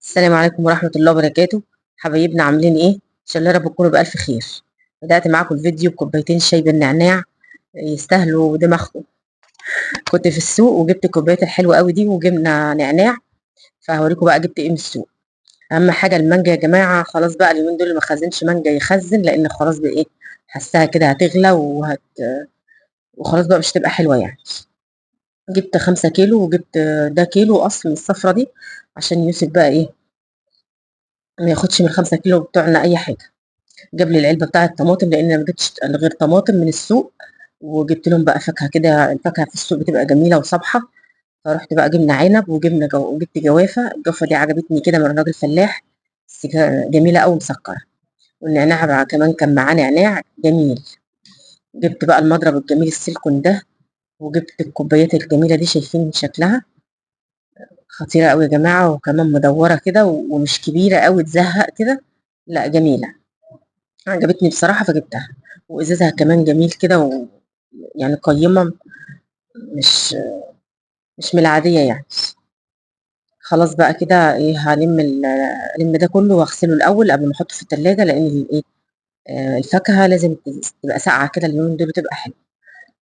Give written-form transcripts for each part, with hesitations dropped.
السلام عليكم ورحمة الله وبركاته. حبايبنا عاملين ايه؟ ان شاء الله رب تكونوا بألف خير. بدأت معاكم الفيديو بكوبايتين شاي بالنعناع يستاهلوا دماغكم. كنت في السوق وجبت الكوبايات الحلوة قوي دي وجبنا نعناع، فهوريكم بقى جبت ايه من السوق. اهم حاجة المانجا يا جماعة، خلاص بقى اليومين دول اللي ما خزنش مانجا يخزن، لان خلاص بقى ايه، حاساها كده هتغلى وخلاص بقى مش تبقى حلوة يعني. جبت 5 كيلو وجبت ده كيلو اصل من الصفرة دي، عشان يوسف بقى ايه ما ياخدش من 5 كيلو بتوعنا اي حاجة. جاب لي العلبة بتاعة الطماطم، لأن أنا ما جبتش غير طماطم من السوق، وجبت لهم بقى فاكهة كده، الفاكهة في السوق بتبقى جميلة وصابحة. فرحت بقى جبنا عنب وجبنا وجبت جوافة. الجوافة دي عجبتني كده من راجل فلاح، بس جميلة أوي مسكرة. والنعناع بقى كمان كان معاه نعناع جميل. جبت بقى المضرب الجميل السيليكون ده، وجبت الكوبايات الجميلة دي، شايفين شكلها خطيرة أوي يا جماعة، وكمان مدورة كده ومش كبيرة أوي تزهق كده، لا جميلة، عجبتني بصراحة فجبتها. وإزازها كمان جميل كده يعني قيمة، مش مش من العادية يعني. خلاص بقى كده ايه، ألم ده كله واغسله الأول قبل ما احطه في التلاجة، لأن الايه الفاكهة لازم تبقى ساقعة كده اليومين دول بتبقى حلوة.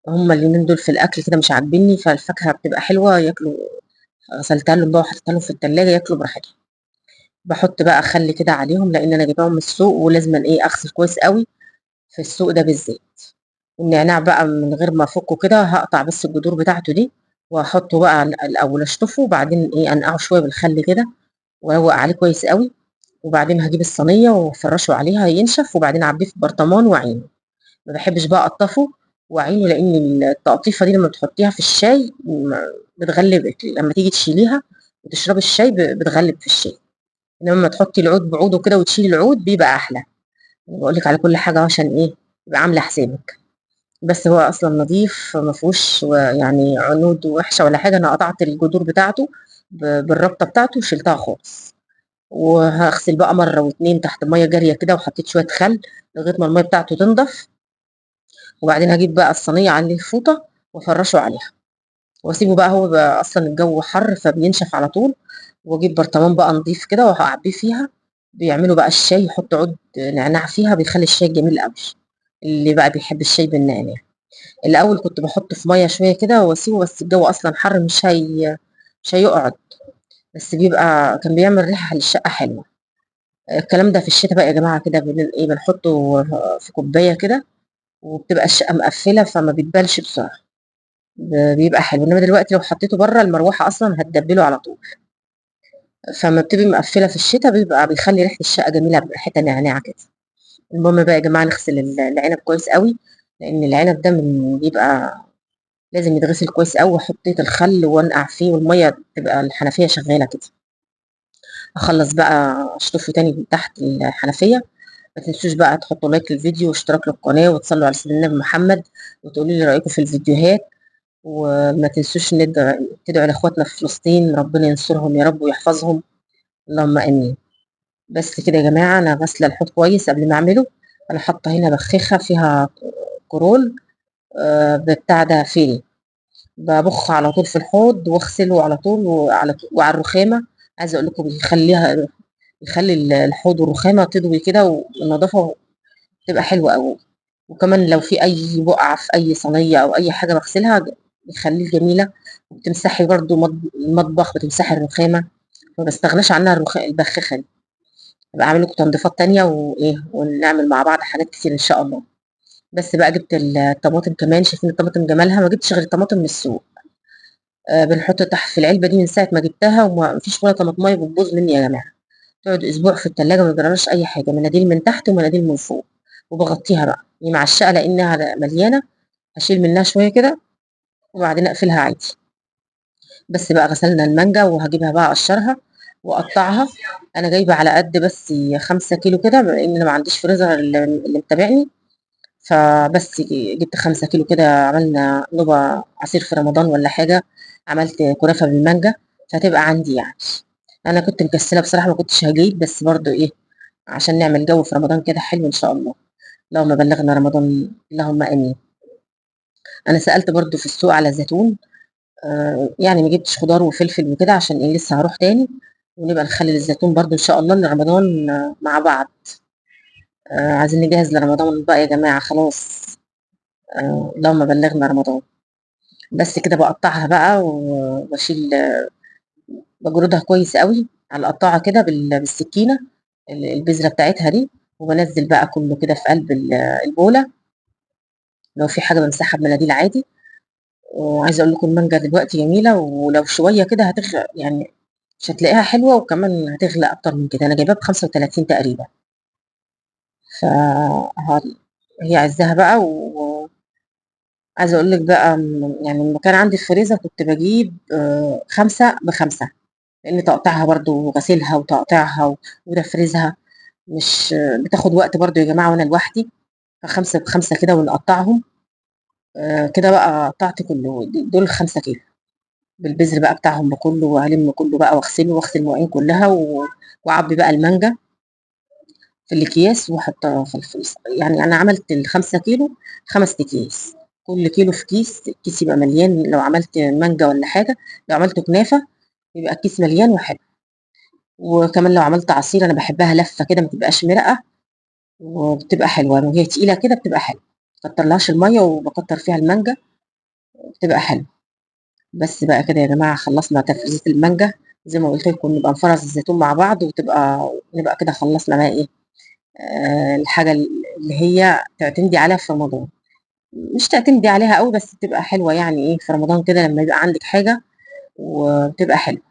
هما اليومين دول في الأكل كده مش عاجبني، فالفاكهة بتبقى حلوة ياكلوا. غسلتها لهم بقى وحطيتها لهم في التلاجة ياكلوا براحتهم. باحط بقى خل كده عليهم، لأن أنا جايباهم من السوق ولازمًا ايه أغسل كويس أوي في السوق ده بالذات. النعناع بقى من غير ما افكه كده هقطع بس الجذور بتاعته دي، واحطه بقى الاول اشطفه، وبعدين ايه انقعه شويه بالخل كده واروق عليه كويس قوي. وبعدين هجيب الصينيه وافرشه عليها ينشف، وبعدين اعبيه في برطمان واعينه. ما بحبش بقى اقطفه واعينه، لان التقطيفه دي لما بتحطيها في الشاي بتغلبك، لما تيجي تشيليها وتشربي الشاي بتغلب في الشاي. انما لما تحطي العود بعوده كده وتشيلي العود بيبقى احلى. بقول لك على كل حاجه عشان ايه يبقى عامله حسابك. بس هو أصلًا نضيف ما فيهوش يعني عنود وحشة ولا حاجة، أنا قطعت الجذور بتاعته بالرابطة بتاعته وشيلتها خالص. وهاغسل بقى مرة و2 تحت مَيّة جارية كده، وحطيت شوية خل لغاية ما المَيّة بتاعته تنضف. وبعدين هاجيب بقى الصينية عليه الفوطة وأفرّشه عليها، وأسيبه بقى، هو بقى أصلًا الجو حَر فبينشف على طول. وأجيب برطمان بقى نضيف كده وهاعبيه فيها. بيعملوا بقى الشاي يحطوا عود نعناع فيها، بيخلّي الشاي جميل أوي، اللي بقى بيحب الشاي بالنعناع. الأول كنت باحطه في مَيّة شوية كده واسيبه، بس الجو أصلًا حَر مش هيقعد، بس كان بيعمل ريحة للشقة حلوة. الكلام ده في الشتا بقى يا جماعة كده بنحطه في كوباية كده، وبتبقى الشقة مقفّلة فما بيتبلش بسرعة، بيبقى حلو. إنما دلوقتي لو حطيته برّه المروحة أصلًا هتدبّله على طول، فأمّا بتبقي مقفّلة في الشتا بيبقى بيخلّي ريحة الشقة جميلة بريحتها نعناع كده. المهم بقى يا جماعة نغسل العنب كويس أوي، لإن العنب ده بيبقى لازم يتغسل كويس أوي، وحطيت الخل وانقع فيه والمَيّة تبقى الحنفية شغالة كده. أخلّص بقى أشطفه تاني من تحت الحنفية. ما تنسوش بقى تحطوا لايك للفيديو واشتراك للقناة وتصلّوا على سيدنا النبي محمد، وتقولوا لي رأيكم في الفيديوهات. وما تنسوش تدعوا لإخواتنا في فلسطين، ربنا ينصرهم يا رب ويحفظهم، اللهم آمين. بس كده يا جماعة، أنا غاسلة الحوض كويس قبل ما أعمله. أنا حاطة هنا بخاخة فيها كرول بتاع ده فيري، بابُخ على طول في الحوض واغسله على طول وعلى الرخامة. عايزة أقول لكم بيخلّي الحوض والرخامة تضوي كده، والنضافة بتبقى حلوة أوي. وكمان لو في أي بُقعة في أي صينية أو أي حاجة باغسلها بيخلّيه جميلة. وبتمسحي برضه المطبخ، بتمسحي الرخامة، ما باستغناش عنها البخاخة دي. هابقى أعمل لكم تنضيفات تانية وإيه، ونعمل مع بعض حاجات كتير إن شاء الله. بس بقى جِبت الطماطم كمان، شايفين الطماطم جمالها، ما جِبتش غير الطماطم من السوق. بنحط في العلبة دي من ساعة ما جبتها، وما فيش ولا طماطماية بتبوظ مني يا جماعة. تقعد أسبوع في التلاجة ما يجرالهاش أي حاجة، مناديل من تحت ومناديل من فوق. وباغطيها بقى، هي معشقة لإنها مليانة، هاشيل منها شوية كده وبعدين أقفلها عادي. بس بقى غسلنا المانجا وهاجيبها بقى أقشرها وأقطعها. أنا جايبة على قد بس 5 كيلو كده، لإن أنا ما عنديش فريزر اللي متابعني. فبس جبت 5 كيلو كده، عملنا نوبة عصير في رمضان والّا حاجة، عملت كنافة بالمانجا، فهتبقى عندي يعني. أنا كنت مكسلة بصراحة ما كنتش هاجيب، بس برضه إيه، عشان نعمل جو في رمضان كده حلو إن شاء الله. اللهم بلغنا رمضان اللهم آمين. أنا سألت برضه في السوق على زيتون، يعني ما جبتش خضار وفلفل وكده عشان إيه لسه هاروح تاني. ونبقى نخلّي الزيتون برضه إن شاء الله لرمضان مع بعض. عايزين نجهّز لرمضان بقى يا جماعة خلاص. اللهم بلّغنا رمضان. بس كده باقطّعها بقى وباشيل باجرُدها كويس أوي على القطّاعة كده بالسكينة البذرة بتاعتها دي، وبانزّل بقى كُلّه كده في قلب البولة. لو في حاجة بامسحها بمناديل عادي. وعايزة أقول لكم المانجا دلوقتي جميلة، ولو شوية كده يعني مش هتلاقيها حلوة، وكمان هتغلى أكتر من كده. أنا جايباها ب35 تقريبًا. ف ه هي عزّها بقى. وعايزة أقول لِك بقى يعني لمّا كان عندي الفريزر كنت باجيب 5 ب5، لإن تقطيعها برضه وغسيلها وتقطيعها وتفريزها مش بتاخد وقت برضه يا جماعة وأنا لوحدي. ف5 ب5 كده ونقطّعهم. كده بقى قطّعت كُلّه دول 5 كيلو. بالبذر بقى بتاعهم بكُلّه، وألِم كُلّه بقى واغسله واغسل المواعين كُلّها وأعبّي بقى المانجا في الأكياس وأحطها في الفريزر. يعني أنا عملت ال5 كيلو 5 أكياس، كل كيلو في كيس، الكيس يبقى مليان لو عملت مانجا والّا حاجة. لو عملت كنافة يبقى الكيس مليان وحلو. وكمان لو عملت عصير أنا باحبها لفّة كده ما تبقاش مرقة، وبتبقى حلوة وهي تقيلة كده بتبقى حلوة. ما باكترلهاش المَيّة وباكتر فيها المانجا بتبقى حلوة. بس بقى كده يا جماعة خلّصنا تفريزة المانجا. زي ما قُلت لكم نبقى نفرّز الزيتون مع بعض نبقى كده خلّصنا بقى إيه. الحاجة اللي هي تعتمدي عليها في رمضان. مش تعتمدي عليها أوي بس بتبقى حلوة يعني إيه في رمضان كده لمّا يبقى عندِك حاجة وبتبقى حلوة.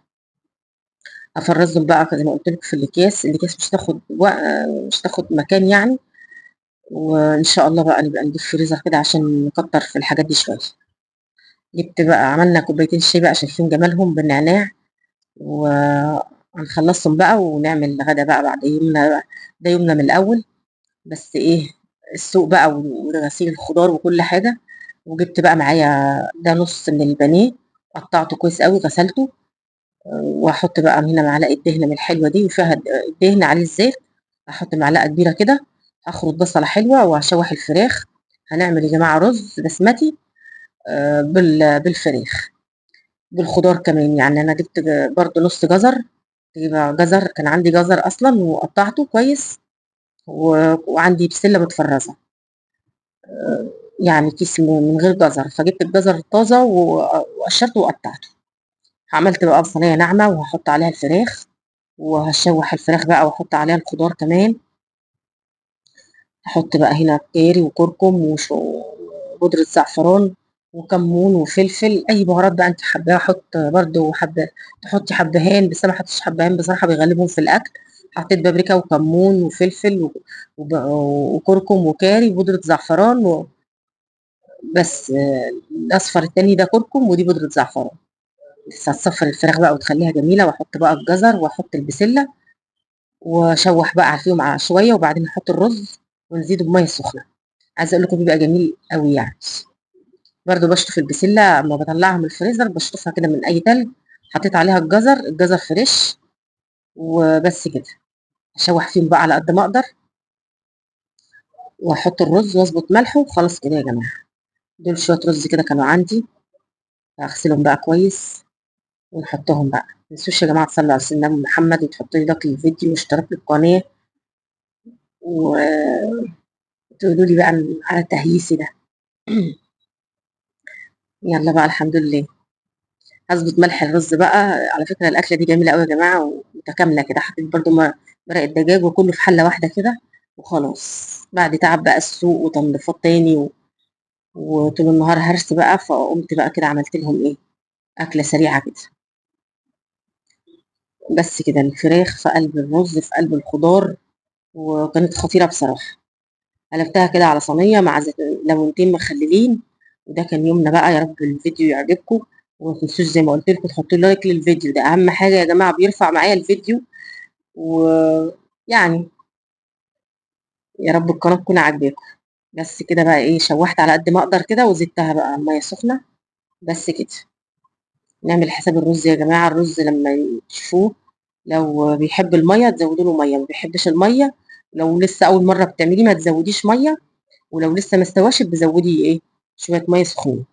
أفرّزهم بقى زي ما قُلت لكم في الأكياس مش هتاخد مكان يعني. وإن شاء الله بقى نبقى نجيب فريزر كده عشان نكتّر في الحاجات دي شوية. جِبت بقى عملنا كوبايتين شاي بقى شايفين جمالهم بالنعناع. وهنخلّصهم بقى ونعمل غدا بقى بعد يومنا بقى. ده يومنا من الأول. بس إيه، السوق بقى وغسيل الخضار وكل حاجة. وجِبت بقى معايا ده نُص من البانيه، قطّعته كويس أوي غسلته. وهاحط بقى هنا معلقة دهنة من الحلوة دي وفيها الدهن عليه الزيت. هاحط معلقة كبيرة كده. هاخرط بصلة حلوة وهاشوّح الفراخ. هنعمل يا جماعة رز بسمتي بالفراخ، بالخضار كمان. يعني أنا جِبت برضه نُص جزر. تجيبي جزر كان عندي جزر أصلًا وقطّعته كويس. وعندي بسلة متفرّزة. يعني كيس من غير جزر، فجِبت الجزر الطازة وقشّرته وقطّعته. عملت بقى صينية ناعمة وهاحط عليها الفراخ. وهاشوّح الفراخ بقى واحط عليها الخضار كمان. هاحط بقى هنا كاري وكركم وبودرة زعفران وكمون وفلفل، أي بهارات بقى أنتِ حاباها. أحط برضه تحطي حبّهان، بس أنا ما حطيتش حبّهان بصراحة بيغلّبهم في الأكل. حطيت بابريكا وكمون وفلفل وكركم وكاري وبودرة زعفران بس. الأصفر التاني ده كركم ودي بودرة زعفران. بس هتصفّر الفراخ بقى وتخلّيها جميلة، وأحط بقى الجزر وأحط البسلة وأشوّح بقى فيهم شوية، وبعدين أحط الرز ونزيده بمَيّة سخنة. عايزة أقول لكم بيبقى جميل أوي يعني. برضه باشطف البسلة أمّا باطلّعها من الفريزر باشطفها كده من أي تلج. حطيت عليها الجزر فريش وبس كده. أشوّح فيهم بقى على قد ما أقدر، وأحط الرز وأضبط ملحه وخلاص كده يا جماعة. دول شوية رز كده كانوا عندي، هاغسلهم بقى كويس ونحطهم بقى. ما تنسوش يا جماعة تصلّوا على سيدنا محمد وتحطّوا لي لايك للفيديو واشتراك للقناة. وتقولوا لي بقى على تهييسي ده. يالّا بقى الحمد لله. هاضبط ملح الرز بقى. على فكرة الأكلة دي جميلة أوي يا جماعة ومتكاملة كده. حطيت برضه مرق الدجاج وكلّه في حلة واحدة كده وخلاص. بعد تعب بقى السوق وتنضيفات تاني وطول النهار هرس بقى. فقُمت بقى كده عملت لهم إيه، أكلة سريعة كده. بس كده الفراخ في قلب الرز في قلب الخضار. وكانت خطيرة بصراحة. قلبتها كده على صينية مع ليمونتين مخللين. وده كان يومنا بقى. يا رب الفيديو يعجبكم. وما تنسوش زي ما قُلت لكم تحطّوا لي لايك للفيديو، ده أهم حاجة يا جماعة بيرفع معايا الفيديو. ويعني يا رب القناة تكون عاجباكم. بس كده بقى إيه، شوّحت على قد ما أقدر كده وزدتها بقى مَيّة سخنة. بس كده. نعمل حساب الرز يا جماعة. الرز لمّا تشوفوه لو بيحب المَيّة تزوّدوا له مَيّة، ما بيحبش المَيّة لو لسه أول مرّة بتعمليه ما تزوّديش مَيّة. ولو لسه ما استواش بتزوّدي إيه، شوية مَيّة سخونة.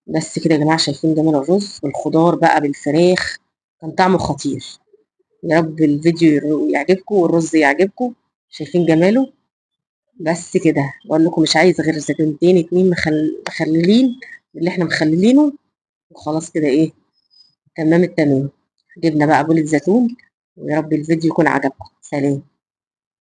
بس كده يا جماعة شايفين جمال الرز بالخضار بقى بالفراخ. كان طعمه خطير. يا رب الفيديو يعجبكم والرز يعجبكم. شايفين جماله؟ بس كده، بقول لكم مش عايز غير زيتونتين اتنين مخللين اللي احنا مخللينه، وخلاص كده ايه، تمام التمام. جبنا بقى بولة زيتون، ويا رب الفيديو يكون عجبكم. سلام.